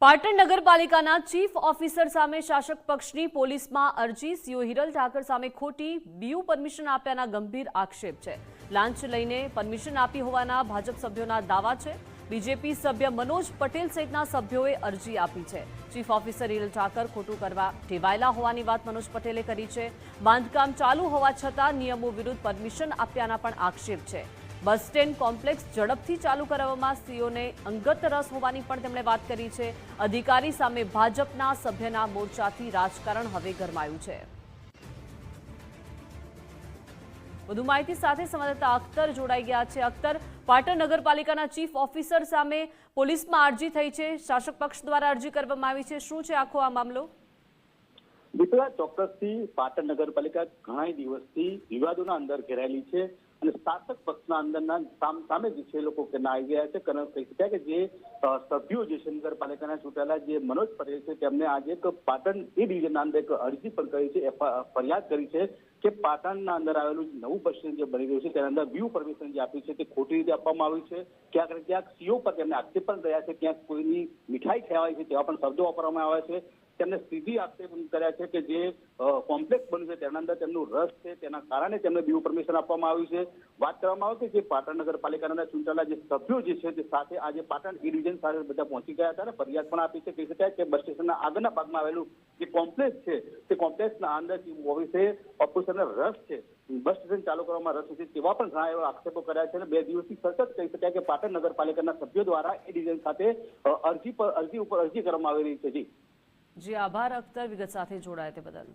પાટણ નગરપાલિકાના chief officer સામે શાસક પક્ષની પોલીસમાં અરજી। સીઓ હિરલ ઠાકર સામે ખોટી બીયુ પરમિશન આપ્યાના ગંભીર આક્ષેપ છે। લાંચ લઈને પરમિશન આપી હોવાના ભાજપ સભ્યોના દાવા છે। બીજેપી સભ્ય મનોજ પટેલ સહિતના સભ્યોએ અરજી આપી છે। ચીફ ઓફિસર હિરલ ઠાકર ખોટું કરવા ટેવાયેલા હોવાની વાત મનોજ પટેલે કરી છે। બાંધકામ ચાલુ હોવા છતાં નિયમો વિરુદ્ધ પરમિશન આપ્યાના પણ આક્ષેપ છે। બસ સ્ટેન્ડ કોમ્પ્લેક્સ ઝડપથી ચાલુ કરવામાં સીઓને અંગત રસ હોવાની પણ તેમણે વાત કરી છે। અધિકારી સામે ભાજપના સભ્યના મોરચાથી રાજકારણ હવે ગરમાયું છે। વધુ માહિતી સાથે સંવાદદાતા અખ્તર જોડાઈ ગયા છે। અખ્તર, પાટણ નગરપાલિકાના ચીફ ઓફિસર સામે પોલીસમાં અરજી થઈ છે, શાસક પક્ષ દ્વારા અરજી કરવામાં આવી છે। શું છે આખો આ મામલો? દીપડા, ચોક્કસથી પાટણ નગરપાલિકા ઘણા દિવસથી વિવાદોના અંદર ઘેરાયેલી છે અને શાસક પક્ષના અંદરના સામે જે છે લોકો આવી ગયા છે। કારણ કહી શકાય કે જે સભ્યો જે છે નગરપાલિકાના ચૂંટાયેલા જે મનોજ પટેલ છે તેમને આજે એક પાટણ એ ડિવિઝનના અંદર એક અરજી પણ કરી છે, ફરિયાદ કરી છે કે પાટણના અંદર આવેલું નવું બસ સ્ટેન્ડ જે બની રહ્યું છે તેના અંદર વ્યૂ પરમિશન જે આપી છે તે ખોટી રીતે આપવામાં આવ્યું છે। ક્યાંક ને ક્યાંક સીઓ પર તેમને આક્ષેપ પણ કર્યા છે, ક્યાંક કોઈની મીઠાઈ ખેવાય છે તેવા પણ શબ્દો વાપરવામાં આવ્યા છે। તેમને સીધી આક્ષેપ કર્યા છે કે જે કોમ્પ્લેક્સ બન્યું છે તેના અંદર તેમનું રસ છે, તેના કારણે તેમને બીયુ પરમિશન આપવામાં આવ્યું છે। વાત કરવામાં આવે કે જે પાટણ નગરપાલિકાના ચૂંટાયેલા જે સભ્યો જે છે તે સાથે આજે પાટણ એ ડિવિઝન સાથે બધા પહોંચી ગયા હતા અને ફરિયાદ પણ આપી છે। કહી શકાય કે બસ સ્ટેશનના આગળના ભાગમાં આવેલું જે કોમ્પ્લેક્સ છે તે કોમ્પ્લેક્સના અંદર ઓફિસે ઓફિસરને રસ છે, બસ સ્ટેશન ચાલુ કરવામાં રસ છે તેવા પણ ઘણા એવા આક્ષેપો કર્યા છે અને 2 દિવસથી સતત કહી શકાય કે પાટણ નગરપાલિકાના સભ્યો દ્વારા એ ડિવિઝન સાથે અરજી કરવામાં આવી રહી છે। જી આભાર અખ્તર, વિગત સાથે જોડાયા તે બદલ।